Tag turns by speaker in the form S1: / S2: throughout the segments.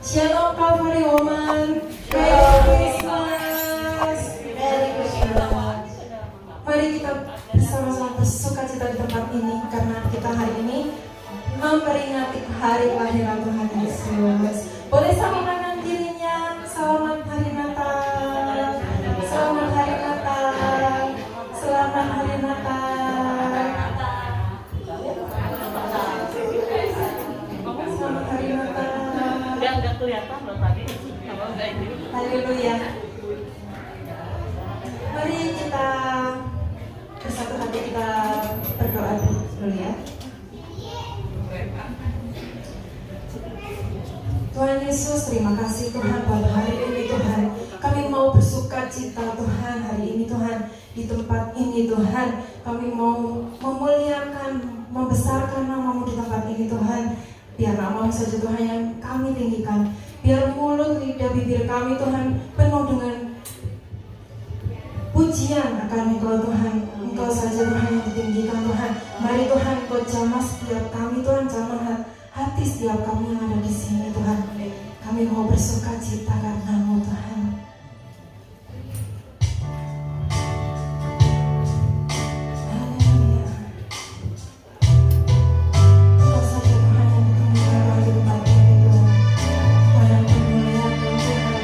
S1: Shalom Calvary Woman. Merry Christmas. Merry Christmas. Mari kita bersama-sama bersukacita di tempat ini karena kita hari ini memperingati hari kelahiran Tuhan Yesus. Boleh sambungkan dirinya. Selamat hari Natal. Selamat hari Natal. Selamat hari Natal. Selamat hari Natal.
S2: Nggak kelihatan loh tadi.
S1: Haleluya. Mari kita bersatu hati kita berdoa dulu ya. Tuhan Yesus, terima kasih Tuhan pada hari ini Tuhan. Kami mau bersuka cita Tuhan hari ini Tuhan. Di tempat ini Tuhan, kami mau memuliakan, membesarkan nama-Mu di tempat ini Tuhan. Biar nama-Mu saja Tuhan yang kami tinggikan. Biar mulut, lidah, bibir kami Tuhan penuh dengan pujian akan Engkau Tuhan. Engkau saja Tuhan yang ditinggikan Tuhan. Mari Tuhan Engkau jamah setiap kami Tuhan, jamah hati setiap kami yang ada di sini Tuhan. Kami mau bersuka cita karena-Mu Tuhan. Haleluya. Engkau saja Tuhan yang ditinggikan di tempat ini Tuhan. Tuhan yang memuliakan Tuhan.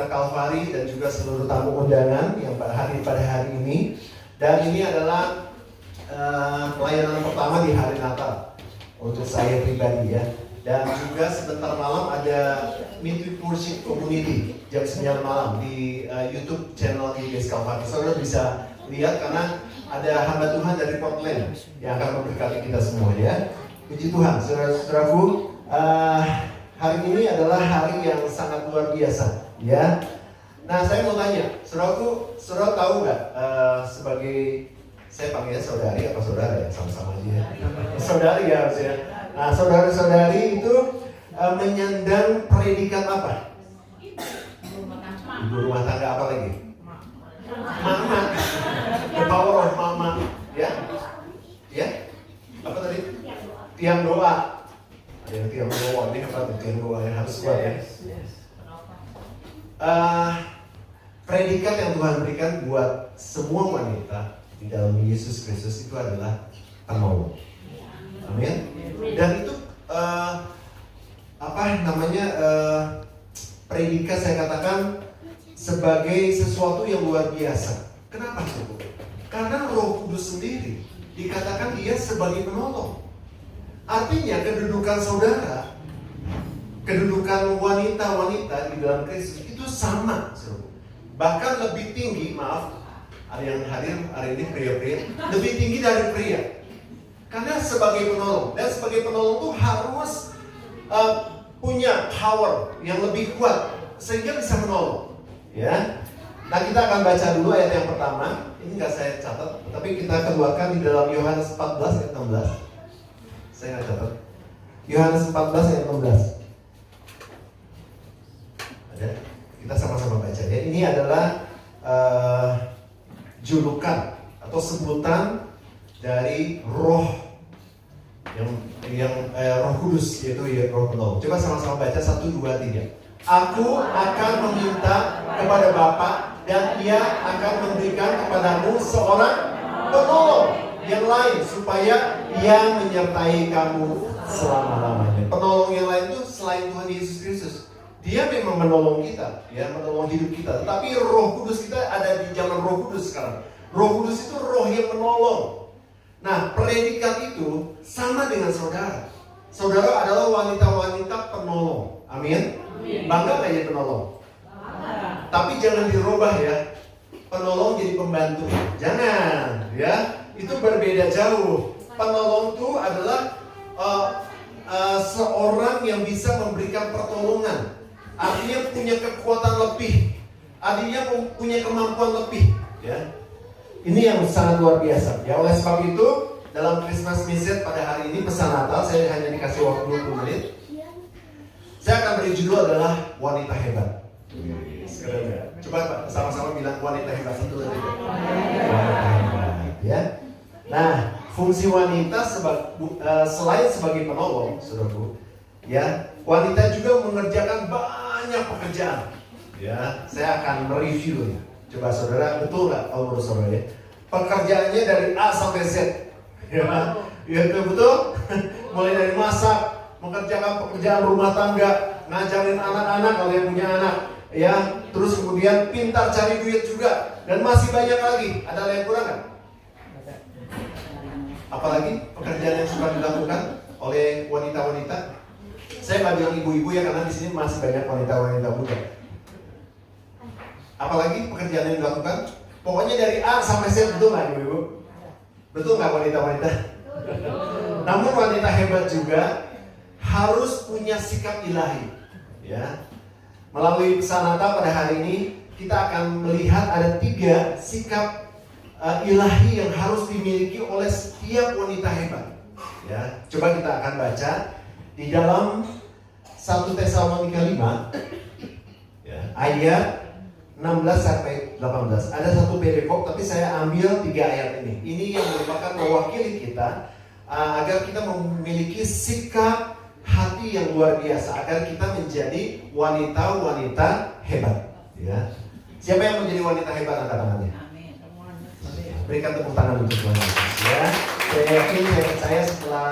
S3: Kalvari dan juga seluruh tamu undangan yang hadir pada hari ini. Dan ini adalah pelayanan pertama di hari Natal untuk saya pribadi ya. Dan juga sebentar malam ada Meet with Worship Community jam 9 malam di YouTube channel GBS Kalvari. Saudara bisa lihat karena ada hamba Tuhan dari Portland yang akan memberkati kita semua ya. Puji Tuhan, saudara-saudaraku. Hari ini adalah hari yang sangat luar biasa. Ya, nah saya mau tanya, saudara tahu nggak sebagai saya panggilnya saudari apa saudara ya, sama-sama aja ya. Saudari ya harusnya. Nah saudari-saudari itu menyandang predikat apa? Ibu rumah tangga apa lagi? Mama, the power of mama, ya, ya, apa tadi? Tiang doa. Ada yang tiang doa, ini apa tuh tiang doa yang harus kuat ya? Predikat yang Tuhan berikan buat semua wanita di dalam Yesus Kristus itu adalah penolong. Amin. Dan itu predikat saya katakan sebagai sesuatu yang luar biasa. Kenapa itu? Karena Roh Kudus sendiri dikatakan dia sebagai penolong. Artinya kedudukan saudara, kedudukan wanita-wanita di dalam Kristus itu sama, bahkan lebih tinggi. Maaf, ada yang hadir hari ini pria-pria, lebih tinggi dari pria. Karena sebagai penolong, dan sebagai penolong itu harus punya power yang lebih kuat sehingga bisa menolong. Ya, nah kita akan baca dulu ayat yang pertama. Ini nggak saya catat, tapi kita keluarkan di dalam Yohanes 14 ayat 16. Saya nggak catat. Yohanes 14 ayat 16. Kita sama-sama baca ya. Ini adalah julukan atau sebutan dari Roh yang Roh Kudus, yaitu ya, Roh penolong. Coba sama-sama baca 1, 2, 3. Aku akan meminta kepada Bapa dan Ia akan memberikan kepadamu seorang penolong yang lain supaya Ia menyertai kamu selama-lamanya. Penolong yang lain itu selain Tuhan Yesus Kristus. Dia memang menolong kita, ya, menolong hidup kita. Tetapi Roh Kudus kita ada di zaman Roh Kudus sekarang. Roh Kudus itu roh yang menolong. Nah, predikat itu sama dengan saudara. Saudara adalah wanita-wanita penolong. Amin. Bangga nggak jadi penolong? Tapi jangan dirubah ya. Penolong jadi pembantu. Jangan, ya. Itu berbeda jauh. Penolong itu adalah seorang yang bisa memberikan pertolongan. Artinya punya kekuatan lebih, artinya punya kemampuan lebih, ya. Ini yang sangat luar biasa. Ya, oleh sebab itu dalam Christmas message pada hari ini pesan Natal saya hanya dikasih waktu 20 menit. Saya akan beri judul adalah wanita hebat. Sekeren ya. Coba Pak, sama-sama bilang wanita hebat itu tadi. Wanita hebat, ya. Nah, fungsi wanita selain sebagai penolong, saudaraku, ya, wanita juga mengerjakan banyak pekerjaan. Ya, saya akan mereview. Coba saudara, betul nggak kalau menurut saudara ya? Pekerjaannya dari A sampai Z. Ya, betul. Mulai dari masak, mengerjakan pekerjaan rumah tangga, ngajarin anak-anak kalau yang punya anak, ya. Terus kemudian pintar cari duit juga, dan masih banyak lagi. Ada yang kurang nggak? Apalagi pekerjaan yang suka dilakukan oleh wanita-wanita. Saya nggak bilang ibu-ibu ya, karena di sini masih banyak wanita-wanita muda. Apalagi pekerjaan yang dilakukan? Pokoknya dari A sampai Z, betul nggak ibu-ibu? Betul nggak wanita-wanita? Namun wanita hebat juga harus punya sikap ilahi. Ya, melalui pesan Natal pada hari ini kita akan melihat ada 3 sikap ilahi yang harus dimiliki oleh setiap wanita hebat. Ya, coba kita akan baca di dalam 1 Tesalonika 5 ya, ayat 16 sampai 18. Ada satu perikop, tapi saya ambil 3 ayat ini. Ini yang merupakan mewakili kita agar kita memiliki sikap hati yang luar biasa, agar kita menjadi wanita-wanita hebat. Ya. Siapa yang menjadi wanita hebat angkat tangannya? Berikan tepuk tangan untuk Tuhan Yesus. Ya. Saya yakin, saya percaya setelah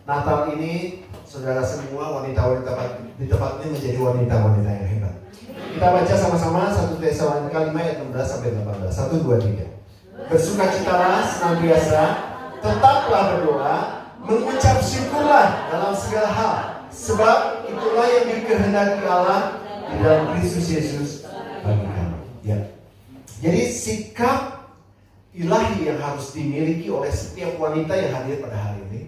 S3: Natal ini, saudara semua wanita-wanita di tempat ini menjadi wanita-wanita yang hebat. Kita baca sama-sama 1 Tesalonika 5 ayat 16 sampai 18. 1, 2, 3. Bersukacitalah senantiasa, tetaplah berdoa, mengucap syukurlah dalam segala hal, sebab itulah yang dikehendaki Allah di dalam Kristus Yesus bagi kami. Ya. Jadi sikap ilahi yang harus dimiliki oleh setiap wanita yang hadir pada hari ini,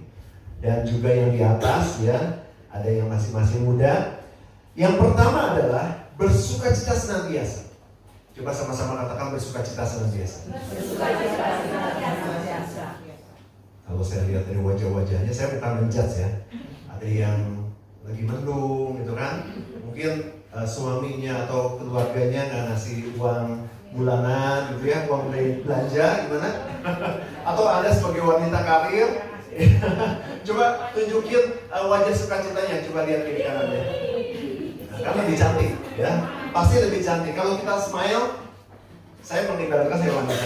S3: dan juga yang di atas ya, ada yang masih muda. Yang pertama adalah bersukacita senantiasa. Coba sama-sama katakan bersukacita senantiasa.
S4: Bersukacita senantiasa.
S3: Kalau saya lihat dari wajah-wajahnya, saya bukan menjudge ya. Ada yang lagi mendung gitu kan. Mungkin suaminya atau keluarganya nggak ngasih uang bulanan gitu ya, uang belanja gimana? Atau Anda sebagai wanita karir, coba tunjukin wajah sukacitanya. Coba lihat kiri kanannya. Kan lebih cantik ya, pasti lebih cantik. Kalau kita smile, saya mengibaratkan saya wanita.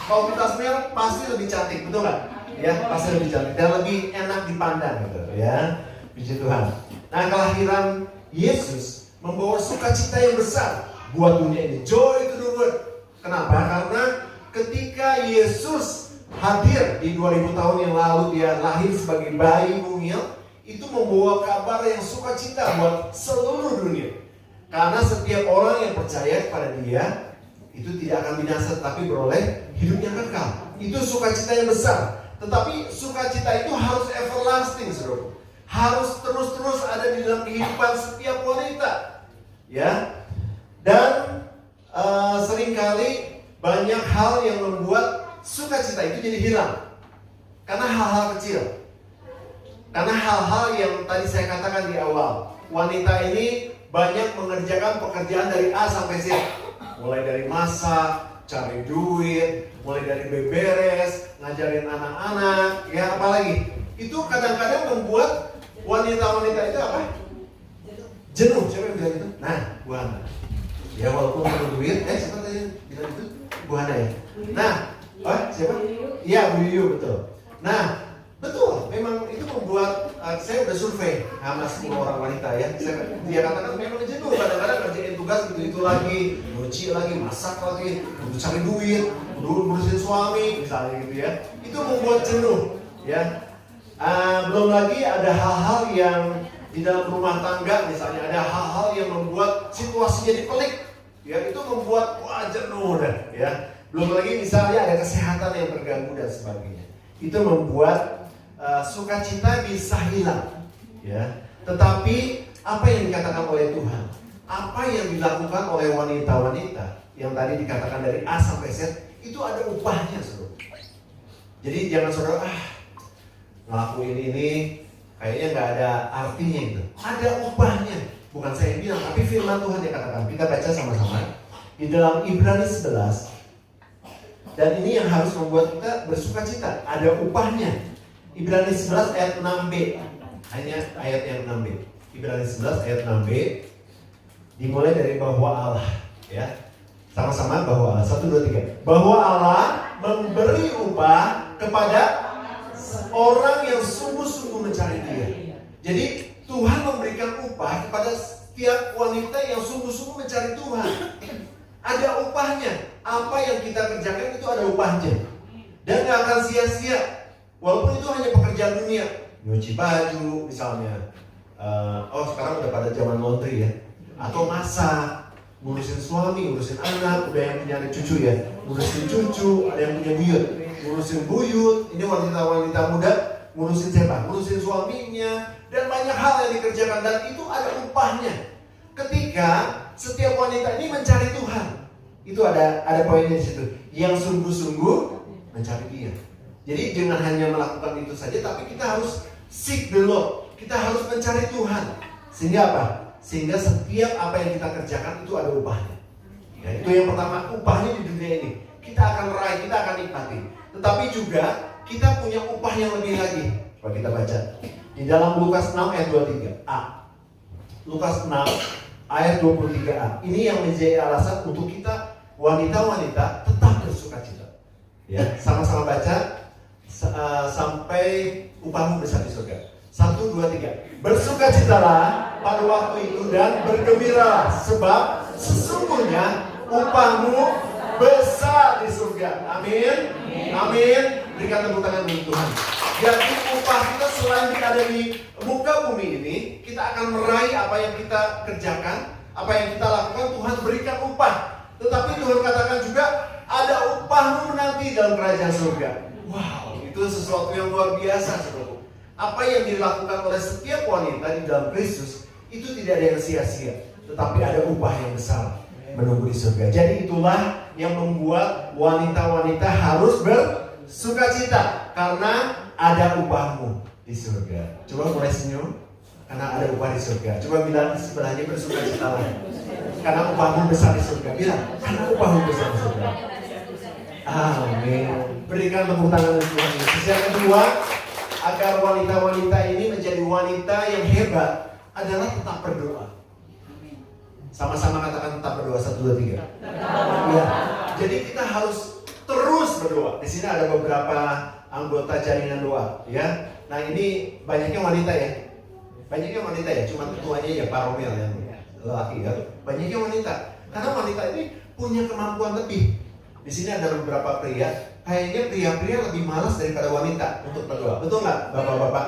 S3: Kalau kita smile pasti lebih cantik, betul nggak? Ya, pasti lebih cantik dan lebih enak dipandang gitu ya. Puji Tuhan. Nah, kelahiran Yesus membawa sukacita yang besar buat dunia ini. Joy to the world. Kenapa? Karena ketika Yesus hadir di 2000 tahun yang lalu, dia lahir sebagai bayi mungil. Itu membawa kabar yang sukacita buat seluruh dunia. Karena setiap orang yang percaya kepada dia itu tidak akan binasa, tetapi beroleh hidup yang kekal. Itu sukacita yang besar. Tetapi sukacita itu harus everlasting, saudara. Harus terus-terus ada di dalam kehidupan setiap wanita. Ya. Dan seringkali banyak hal yang membuat sukacita itu jadi hilang. Karena hal-hal kecil. Karena hal-hal yang tadi saya katakan di awal, wanita ini banyak mengerjakan pekerjaan dari A sampai Z. Mulai dari masak, cari duit, mulai dari beberes, ngajarin anak-anak, ya apalagi. Itu kadang-kadang membuat wanita-wanita itu apa? Jenuh, siapa yang bilang itu? Nah, Bu Hana. Ya walaupun perlu duit, siapa tadi yang bilang itu? Bu Hana ya? Nah, siapa? Iya, Bu Yuyu, betul. Nah, betul, memang itu membuat saya udah survei sama 10 orang wanita ya. Dia katakan memang jenuh, kadang-kadang kerjain tugas itu lagi, nyuci lagi, masak lagi, untuk cari duit, ngurusin suami misalnya gitu ya. Itu membuat jenuh ya. Belum lagi ada hal-hal yang di dalam rumah tangga misalnya, ada hal-hal yang membuat situasi jadi pelik ya, itu membuat jenuh dan ya. Belum lagi misalnya ada kesehatan yang terganggu dan sebagainya. Itu membuat sukacita bisa hilang, ya. Tetapi apa yang dikatakan oleh Tuhan, apa yang dilakukan oleh wanita-wanita yang tadi dikatakan dari A sampai Z, itu ada upahnya, saudara. Jadi jangan saudara ngelakuin ini kayaknya nggak ada artinya itu. Ada upahnya, bukan saya bilang, tapi firman Tuhan yang katakan. Kita baca sama-sama di dalam Ibrani 11. Dan ini yang harus membuat kita bersukacita. Ada upahnya. Ibrani 11 ayat 6b. Hanya ayat yang 6b. Ibrani 11 ayat 6b. Dimulai dari bahwa Allah, ya. Sama-sama bahwa Allah. 1, 2, 3. Bahwa Allah memberi upah kepada orang yang sungguh-sungguh mencari Dia. Jadi Tuhan memberikan upah kepada setiap wanita yang sungguh-sungguh mencari Tuhan. Ada upahnya. Apa yang kita kerjakan itu ada upahnya. Dan gak akan sia-sia. Walaupun itu hanya pekerjaan dunia, nyuci baju misalnya, sekarang udah pada zaman laundry ya, atau masak, ngurusin suami, ngurusin anak, udah yang punya anak cucu ya, ngurusin cucu, ada yang punya buyut, ngurusin buyut, ini wanita-wanita muda, ngurusin siapa? Ngurusin suaminya, dan banyak hal yang dikerjakan, dan itu ada upahnya. Ketika setiap wanita ini mencari Tuhan, itu ada poinnya di situ, yang sungguh-sungguh mencari Dia. Jadi jangan hanya melakukan itu saja, tapi kita harus seek the Lord, kita harus mencari Tuhan, sehingga apa? Sehingga setiap apa yang kita kerjakan itu ada upahnya. Ya, itu yang pertama, upahnya di dunia ini kita akan raih, kita akan nikmati. Tetapi juga kita punya upah yang lebih lagi. Coba kita baca di dalam Lukas 6 ayat 23a. Lukas 6 ayat 23a. Ini yang menjadi alasan untuk kita wanita-wanita tetap bersukacita. Ya, sama-sama baca sampai upahmu besar di surga. 1, 2, 3. Bersukacitalah pada waktu itu dan bergembiralah, sebab sesungguhnya upahmu besar di surga. Amin. Amin. Berikan tepuk tangan untuk Tuhan. Jadi upah kita selain ada di muka bumi ini, kita akan meraih apa yang kita kerjakan, apa yang kita lakukan, Tuhan berikan upah. Tetapi Tuhan katakan juga ada upahmu nanti dalam kerajaan surga. Wow, itu sesuatu yang luar biasa, saudara. Apa yang dilakukan oleh setiap wanita di dalam Kristus itu tidak ada yang sia-sia, tetapi ada upah yang besar menunggu di surga. Jadi itulah yang membuat wanita-wanita harus bersukacita, karena ada upahmu di surga. Coba mulai senyum, karena ada upah di surga. Coba bilang di sebelahnya, bersukacitalah karena upahmu besar di surga. Bilang, karena upahmu besar di surga. Amin. Berikan tepuk tangan untuk Tuhan Yesus. Yang kedua, agar wanita-wanita ini menjadi wanita yang hebat adalah tetap berdoa. Sama-sama katakan tetap berdoa. 1, 2, 3. Ya. Jadi kita harus terus berdoa. Di sini ada beberapa anggota jaringan doa, ya. Nah ini banyaknya wanita ya. Banyaknya wanita ya. Cuma ketuanya ya Pak Romel yang lelaki ya. Banyaknya wanita. Karena wanita ini punya kemampuan lebih. Di sini ada beberapa pria. Kayaknya pria-pria lebih malas daripada wanita untuk berdoa. Betul nggak, bapak-bapak?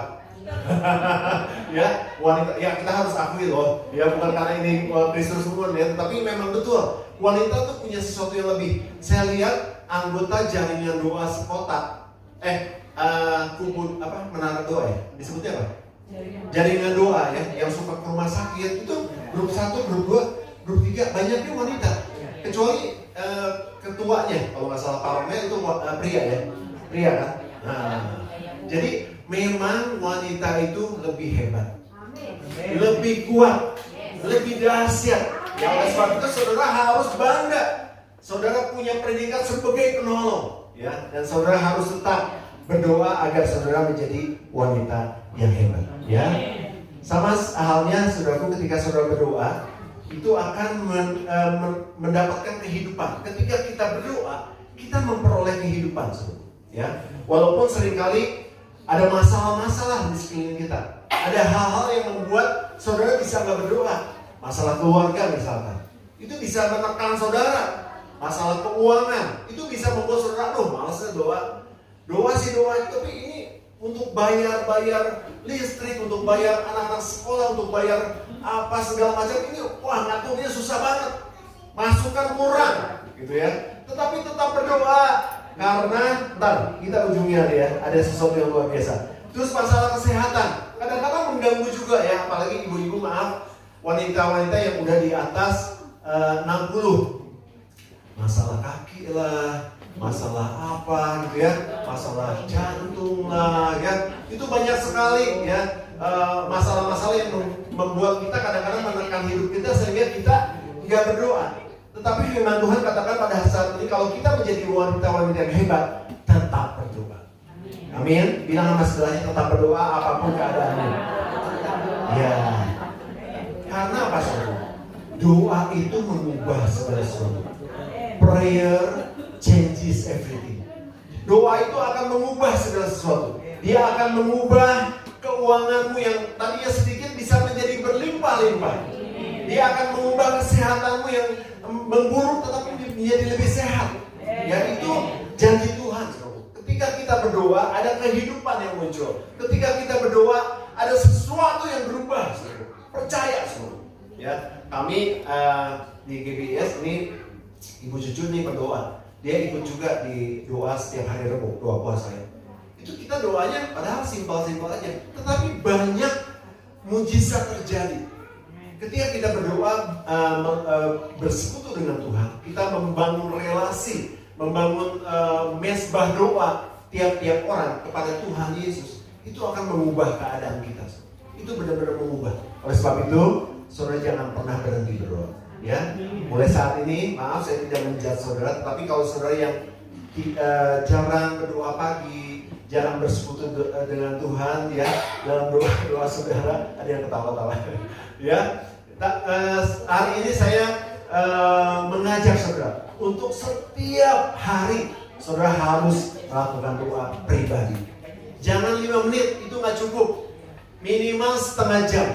S3: Ya, wanita. Ya kita harus akui loh. Ya bukan karena ini Kristus pun ya, tapi memang betul. Wanita tuh punya sesuatu yang lebih. Saya lihat anggota jaringan doa sekota. Kumpul apa? Menara doa ya. Disebutnya apa? Jaringan doa ya, yang suka ke rumah sakit itu grup 1, grup 2, grup 3 banyaknya wanita. Kecuali ketuanya, kalau nggak salah Pak Romel itu pria ya, pria kan. Nah, jadi memang wanita itu lebih hebat, lebih kuat, lebih dahsyat. Ya oleh sebab itu saudara harus bangga, saudara punya predikat sebagai penolong, ya. Dan saudara harus tetap berdoa agar saudara menjadi wanita yang hebat, ya. Sama halnya saudaraku, ketika saudara berdoa itu akan mendapatkan kehidupan. Ketika kita berdoa, kita memperoleh kehidupan, ya. Walaupun seringkali ada masalah-masalah di sekeliling kita, ada hal-hal yang membuat saudara bisa nggak berdoa. Masalah keluarga misalkan, itu bisa menekan saudara. Masalah keuangan, itu bisa membuat saudara, malasnya doa itu, tapi ini untuk bayar listrik, untuk bayar anak-anak sekolah, untuk bayar apa segala macam ini, ngaturnya susah banget, masukan kurang, gitu ya. Tetapi tetap berdoa, karena kita ujungnya ya, ada sesuatu yang luar biasa. Terus masalah kesehatan, kadang-kadang mengganggu juga ya, apalagi ibu-ibu, wanita-wanita yang udah di atas 60, masalah kaki lah, masalah apa gitu ya, masalah jantung lah ya, itu banyak sekali ya. Masalah-masalah yang membuat kita kadang-kadang menekan hidup kita sehingga kita nggak berdoa. Tetapi firman Tuhan katakan pada saat ini, kalau kita menjadi wanita-wanita yang hebat, tetap berdoa. Amin. Bilang sama sebelahnya, tetap berdoa apapun keadaannya. Ya. Karena apa saudara? Doa itu mengubah segala sesuatu. Prayer changes everything. Doa itu akan mengubah segala sesuatu. Dia akan mengubah keuanganmu yang tadinya sedikit bisa menjadi berlimpah-limpah. Dia akan mengubah kesehatanmu yang memburuk tetapi menjadi lebih sehat. Ya, itu janji Tuhan. Ketika kita berdoa, ada kehidupan yang muncul. Ketika kita berdoa, ada sesuatu yang berubah. Percaya semua. Ya, kami di GBS ini Ibu Cucu nih berdoa. Dia ikut juga di doa setiap hari Rabu, doa puasa ya. Itu kita doanya padahal simpel-simpel aja, tetapi banyak mujizat terjadi. Ketika kita berdoa bersekutu dengan Tuhan, kita membangun relasi, membangun mesbah doa tiap-tiap orang kepada Tuhan Yesus, itu akan mengubah keadaan kita. Itu benar-benar mengubah. Oleh sebab itu, saudara jangan pernah berhenti berdoa. Ya, mulai saat ini, maaf saya tidak menjudge saudara, tapi kalau saudara yang jarang berdoa pagi, jarang bersekutu dengan Tuhan, ya, dalam doa saudara ada yang ketawa-tawa, ya. Hari ini saya mengajak saudara untuk setiap hari saudara harus melakukan doa pribadi. Jangan 5 menit, itu nggak cukup. Minimal setengah jam.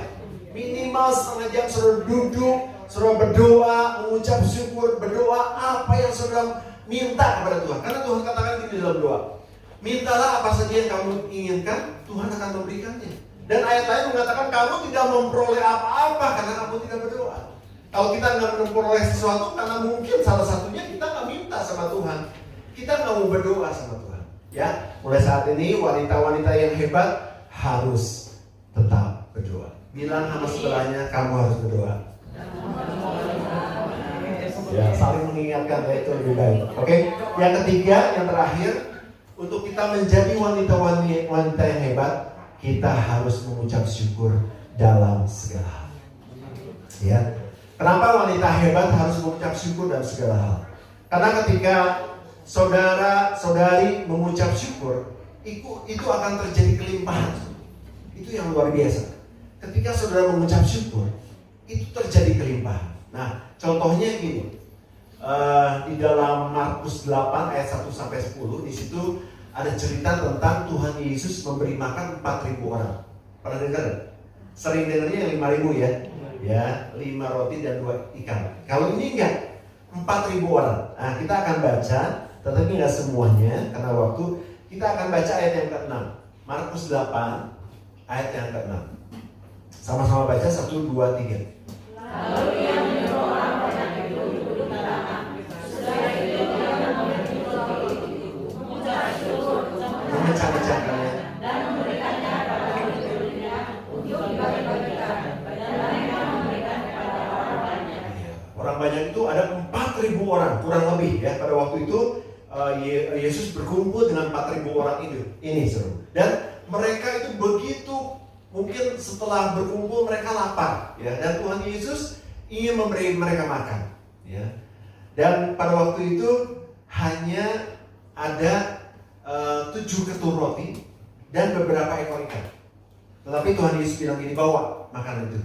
S3: Minimal setengah jam saudara duduk, saudara berdoa, mengucap syukur, berdoa apa yang saudara minta kepada Tuhan. Karena Tuhan katakan di dalam doa, mintalah apa saja yang kamu inginkan, Tuhan akan memberikannya. Dan ayat lain mengatakan kamu tidak memperoleh apa-apa karena kamu tidak berdoa. Kalau kita nggak memperoleh sesuatu karena mungkin salah satunya kita nggak minta sama Tuhan, kita nggak mau berdoa sama Tuhan. Ya, mulai saat ini wanita-wanita yang hebat harus tetap berdoa. Bilang sama saudaranya, kamu harus berdoa. Ya, saling mengingatkan, itu lebih baik. Oke, yang ketiga, yang terakhir, untuk kita menjadi wanita-wanita yang hebat, kita harus mengucap syukur dalam segala hal. Ya, kenapa wanita hebat harus mengucap syukur dalam segala hal? Karena ketika saudara-saudari mengucap syukur, itu akan terjadi kelimpahan. Itu yang luar biasa. Ketika saudara mengucap syukur, itu terjadi kelimpahan. Nah, contohnya gini. Di dalam Markus 8 ayat 1 sampai 10, di situ ada cerita tentang Tuhan Yesus memberi makan 4.000 orang. Pernah dengar? Sering dengarnya yang 5.000 ya. Ya, 5 roti dan 2 ikan. Kalau ini enggak, 4.000 orang. Nah, kita akan baca, tetapi enggak semuanya karena waktu. Kita akan baca ayat yang ke-6. Markus 8 ayat yang ke-6. Sama-sama baca 1, 2, 3.
S4: Lalu ia menyuruh orang banyak itu duduk di tanah. Sesudah itu dia mengambil roti itu, mengucap syukur,
S3: Memecah-mecahkannya
S4: dan memberikannya kepada murid-muridnya untuk dibagi-bagikan. Dan mereka memberikan kepada orang banyak.
S3: Orang banyak itu ada 4.000 orang kurang lebih ya. Pada waktu itu Yesus berkumpul dengan 4.000 orang ini seru. Dan mereka itu begitu, mungkin setelah berkumpul mereka lapar ya, dan Tuhan Yesus ingin memberi mereka makan ya. Dan pada waktu itu hanya ada 7 ketur roti dan beberapa ekor ikan. Tetapi Tuhan Yesus bilang gini, bawa makanan itu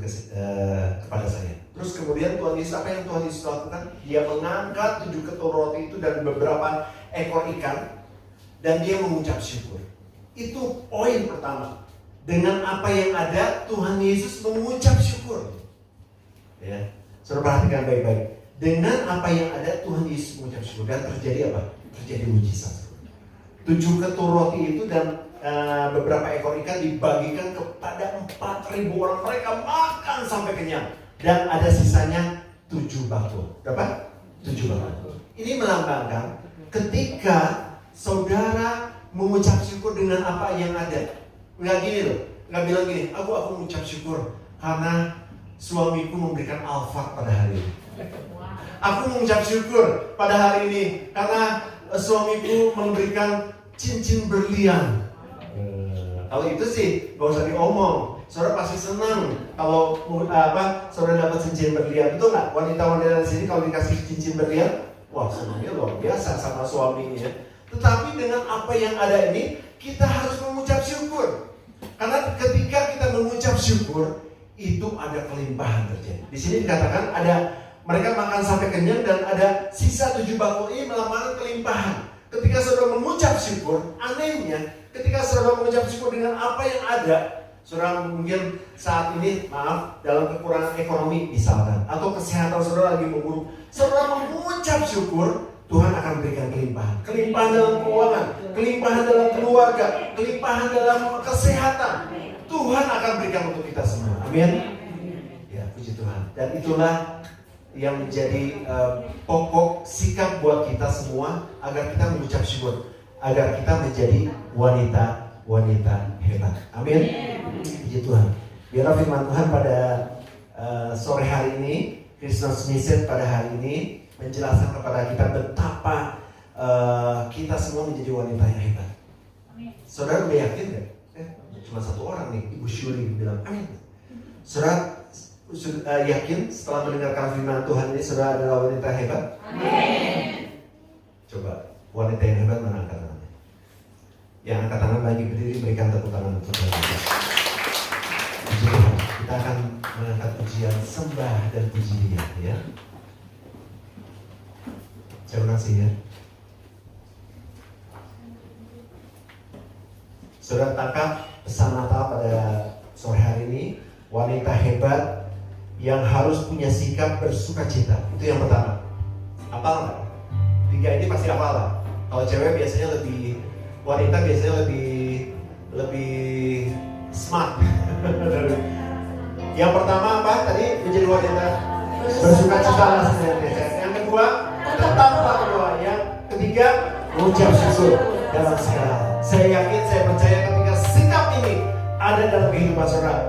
S3: kepada saya. Terus kemudian Tuhan Yesus, apa yang Tuhan Yesus lakukan? Dia mengangkat 7 ketur roti itu dan beberapa ekor ikan, dan dia mengucap syukur. Itu poin pertama. Dengan apa yang ada, Tuhan Yesus mengucap syukur. Ya, saudara perhatikan baik-baik. Dengan apa yang ada, Tuhan Yesus mengucap syukur. Dan terjadi apa? Terjadi mujizat. 7 ketur roti itu dan beberapa ekor ikan dibagikan kepada 4.000 orang. Mereka makan sampai kenyang. Dan ada sisanya 7 bakul. Berapa? 7 bakul. Ini melambangkan ketika saudara mengucap syukur dengan apa yang ada. Nggak gini loh, nggak bilang gini, aku mengucap syukur karena suamiku memberikan Alphard pada hari ini. Aku mengucap syukur pada hari ini karena suamiku memberikan cincin berlian. Kalau itu sih gak usah diomong. Saudara pasti senang kalau saudara dapat cincin berlian. Itu nggak? Wanita-wanita di sini kalau dikasih cincin berlian, wah senangnya luar biasa sama suaminya. Tetapi dengan apa yang ada ini, kita harus mengucap syukur. Karena ketika kita mengucap syukur, itu ada kelimpahan terjadi. Di sini dikatakan ada mereka makan sampai kenyang dan ada sisa 7 bakul. Ini melambangkan kelimpahan. Ketika saudara mengucap syukur, anehnya ketika saudara mengucap syukur dengan apa yang ada, saudara mungkin saat ini dalam kekurangan ekonomi misalkan, atau kesehatan saudara lagi memburuk, saudara mengucap syukur, Tuhan akan berikan kelimpahan. Kelimpahan dalam keuangan, kelimpahan dalam keluarga, kelimpahan dalam kesehatan. Tuhan akan berikan untuk kita semua. Amin. Ya, puji Tuhan. Dan itulah yang menjadi pokok sikap buat kita semua agar kita mengucap syukur, agar kita menjadi wanita-wanita hebat. Amin. Puji Tuhan. Biarlah firman Tuhan pada sore hari ini, Christmas message pada hari ini menjelaskan kepada kita betapa kita semua menjadi wanita yang hebat. Saudara udah yakin gak? Cuma satu orang nih, Ibu Syuri bilang amin. Saudara yakin setelah mendengarkan firman Tuhan ini saudara adalah wanita hebat? Amin. Coba wanita yang hebat mana angkat tangannya? Yang angkat tangan lagi berdiri, berikan tepuk tangan untuk Tuhan. Puji Tuhan. Kita akan mengangkat pujian sembah dan puji Dia, ya. Terima kasih ya. Saudara tangkap pesan Natal pada sore hari ini, wanita hebat yang harus punya sikap bersuka cita. Itu yang pertama. Hafal nggak? 3 ini pasti hafal lah. Kalau cewek biasanya wanita biasanya lebih smart. Yang pertama apa tadi? Menjadi wanita bersuka cita lah sebenarnya. Yang kedua, tetap berdoa. Yang ketiga, mengucap syukur dalam segala. Saya yakin, saya percaya ketika sikap ini ada dalam kehidupan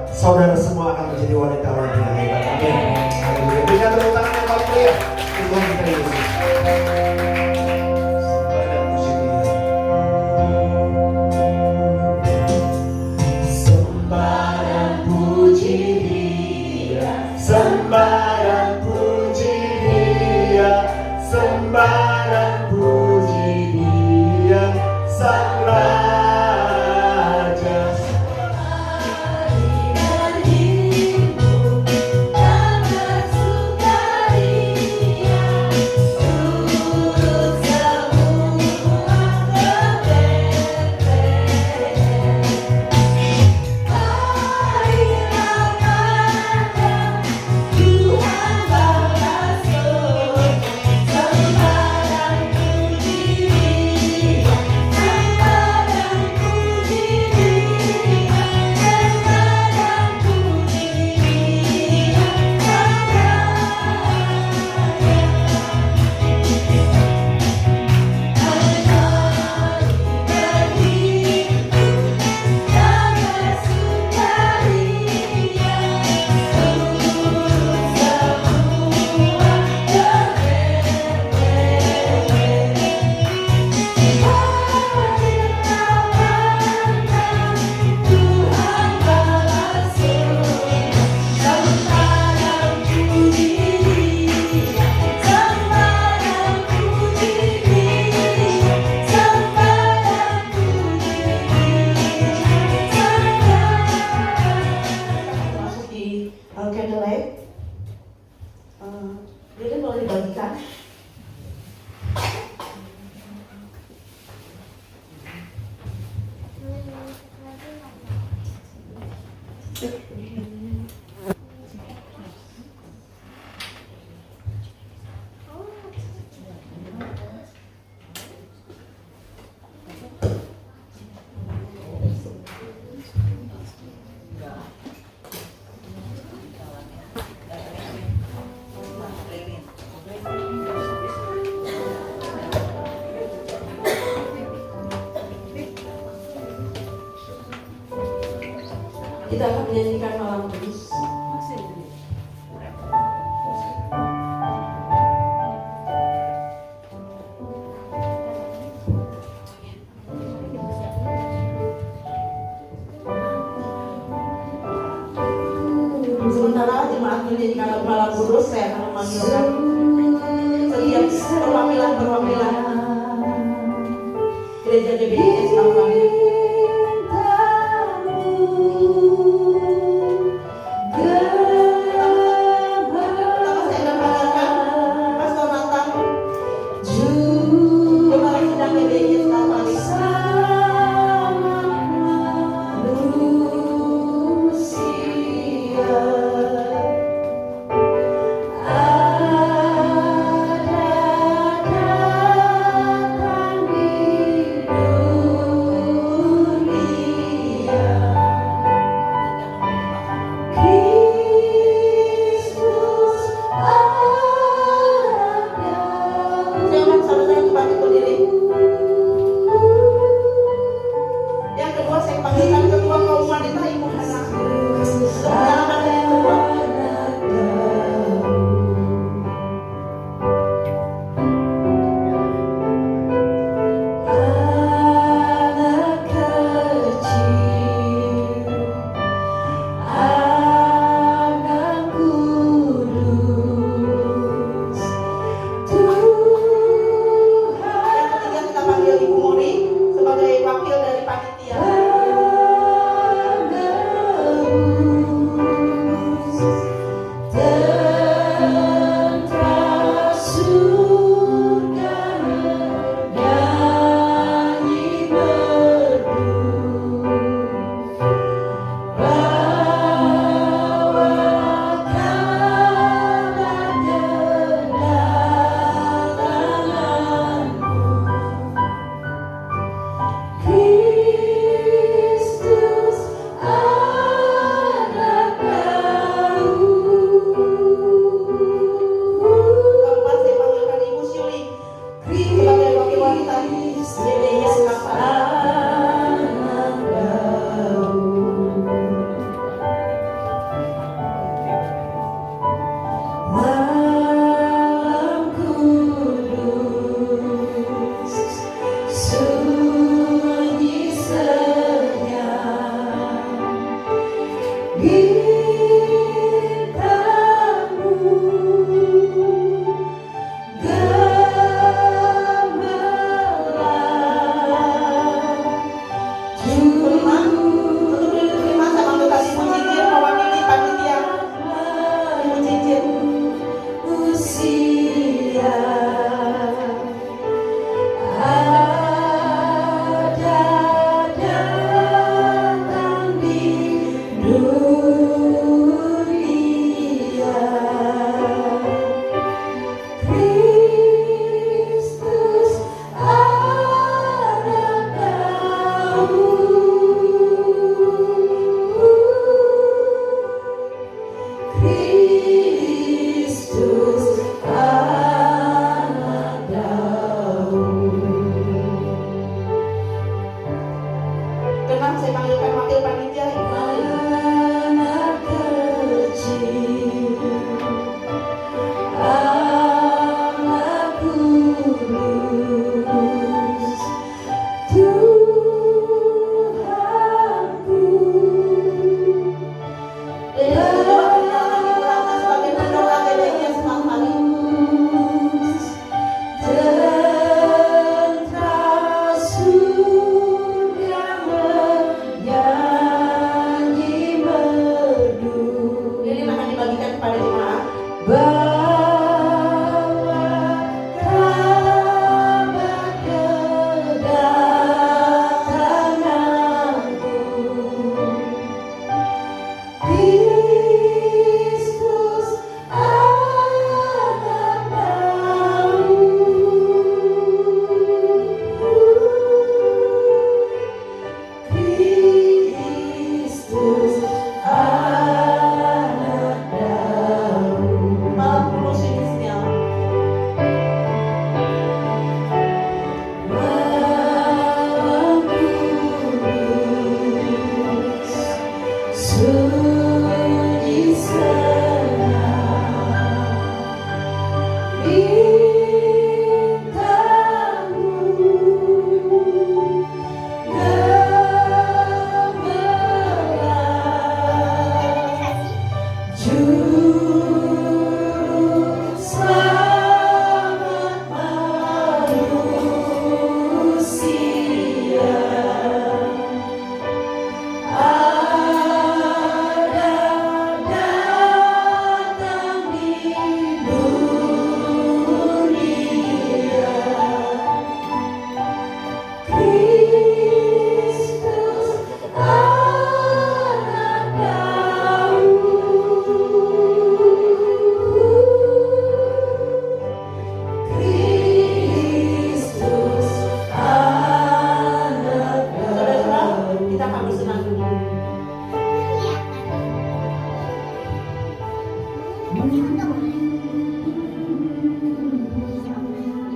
S3: saudara semua akan menjadi wanita-wanita yang hebat. Amin. Haleluya. Berikan tepuk tangan yang paling meriah untuk Tuhan kita Yesus. Sembah dan puji Dia. Sembah dan puji Dia. Sembah dan puji Dia. Sang Raja.
S4: Jadi boleh dibagikan. Kita akan menyanyikan Malam Kudus. Sementara jemaat menyanyikan Malam Kudus, saya akan memanggilkan setiap perwakilan gereja GBIS Alfamida.
S5: Ada
S4: sebagai wakil dari panitia.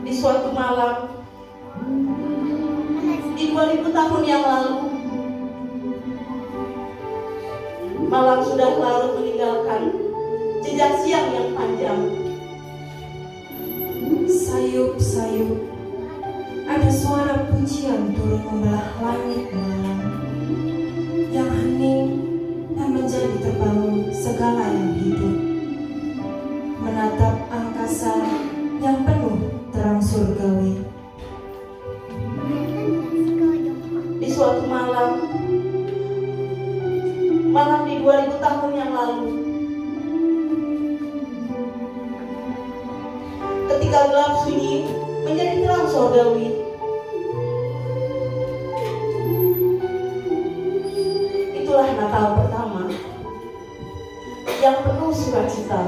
S4: Di suatu malam di 2000 tahun yang lalu, malam sudah larut meninggalkan jejak siang yang panjang.
S1: Sayup-sayup ada suara pujian turun membelah langit malam yang hening dan menjadi terbangun segala yang hidup, menatap angkasa yang penuh terang surgawi.
S4: suatu malam di 2000 tahun yang lalu, ketika gelap sunyi menjadi terang surgawi. Itulah Natal pertama yang penuh sukacita.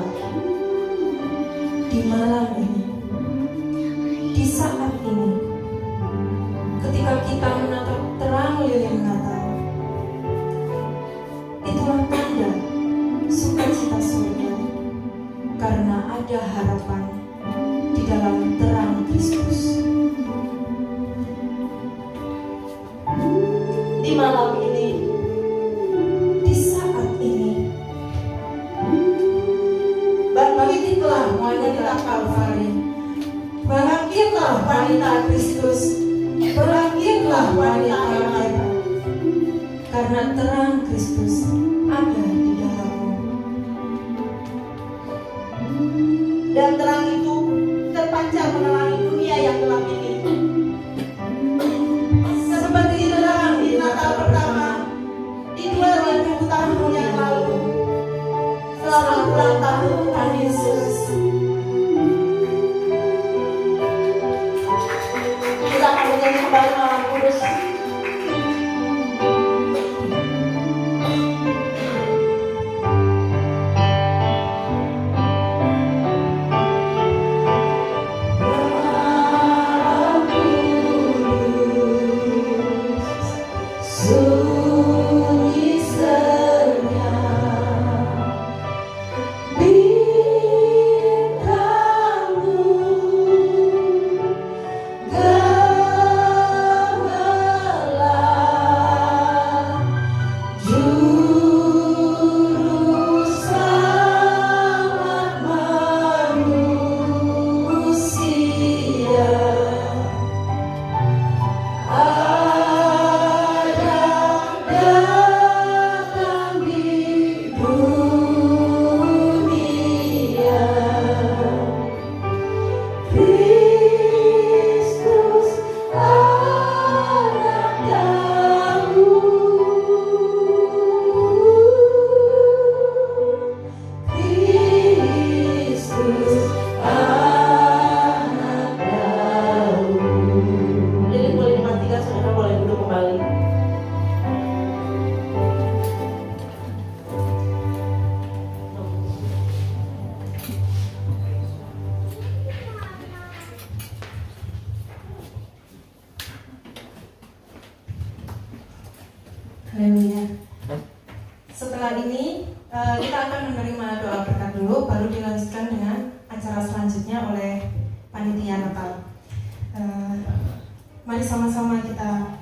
S1: Di malam ini, di saat ini, ketika kita menatap terang lilin Natal, itulah tanda sukacita surga, karena ada harapan di dalam terang Kristus.
S4: Di malam ini,
S1: Di saat ini, bangkitlah wanita Kalvari, bangkitlah wanita Kristus, bangkitlah wanita yang hebat, karena terang Kristus ada di dalammu.
S4: dan terang itu terpancar menerangi dunia yang gelap ini. Seperti terang di Natal pertama di 2000 tahun yang lalu. Selamat ulang tahun Tuhan Yesus. Kita akan menyanyi kembali Malam Kudus.
S1: Sunyi senyap, bintangmu gemerlap, juru selamat manusia. Datang di dunia, Kristus anak Daud, Kristus anak Daud.
S4: Lilin boleh dimatikan, saudara boleh duduk kembali.
S1: Haleluya. Setelah ini kita akan menerima doa berkat dulu, baru dilanjutkan dengan acara selanjutnya oleh panitia Natal. Mari sama-sama kita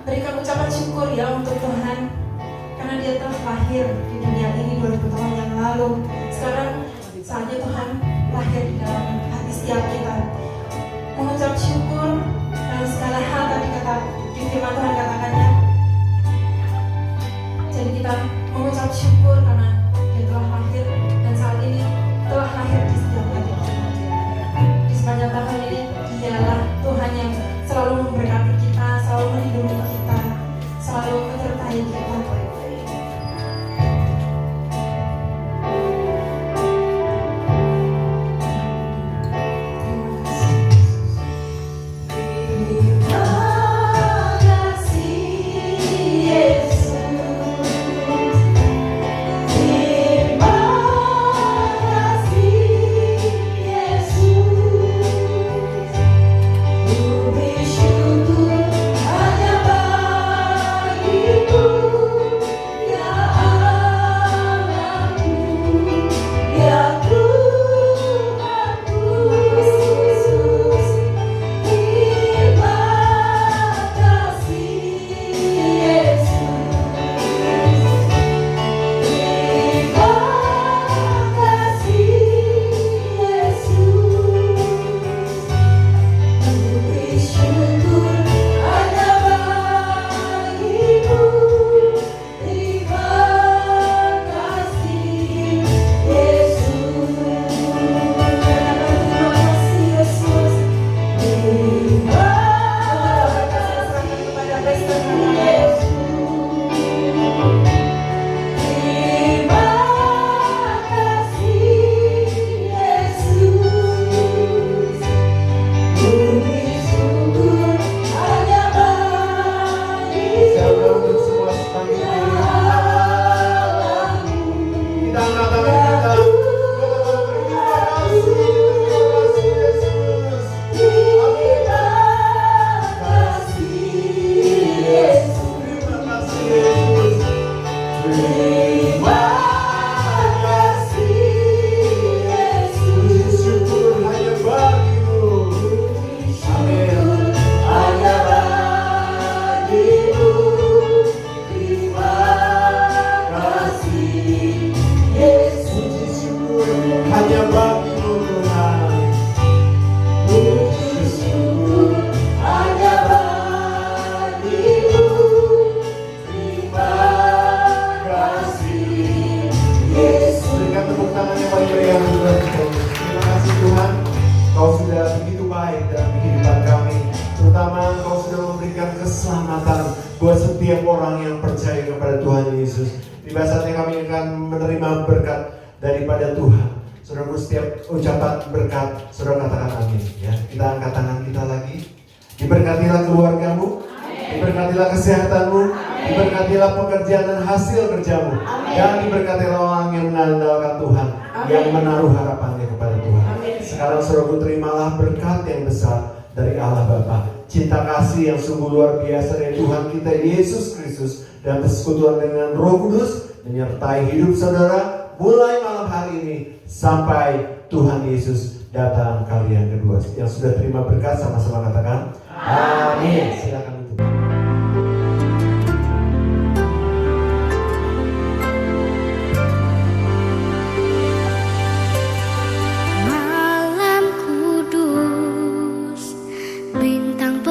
S1: berikan ucapan syukur ya untuk Tuhan, karena Dia telah lahir di dunia ini 2000 tahun yang lalu. Sekarang saatnya Tuhan lahir di dalam hati setiap kita, mengucap syukur dalam segala hal. Tadi kata di firman Tuhan katakannya, jadi kita mengucap syukur karena Dia telah lahir, dan saat ini telah lahir di setiap hati kita. Di sepanjang tahun ini Dialah Tuhan yang selalu memberkati kita, selalu melindungi kita, selalu menyertai kita.
S5: Terima kasih Yesus.
S3: setiap orang yang percaya kepada Tuhan Yesus. Tiba saatnya kami akan menerima berkat daripada Tuhan. Saudara, setiap ucapan berkat, saudara katakan amin. Ya, kita angkat tangan kita lagi. Diberkatilah keluargamu, diberkatilah kesehatanmu, diberkatilah pekerjaan dan hasil kerjamu, dan diberkatilah orang yang mengandalkan Tuhan, yang menaruh harapannya kepada Tuhan. Sekarang saudaraku, terimalah berkat yang besar dari Allah Bapa, cinta kasih yang sungguh luar biasa dari Tuhan kita Yesus Kristus, dan persekutuan dengan Roh Kudus menyertai hidup saudara mulai malam hari ini sampai Tuhan Yesus datang kali yang kedua. Yang sudah terima berkat sama-sama katakan amin. Silakan duduk.
S5: Malam kudus, bintang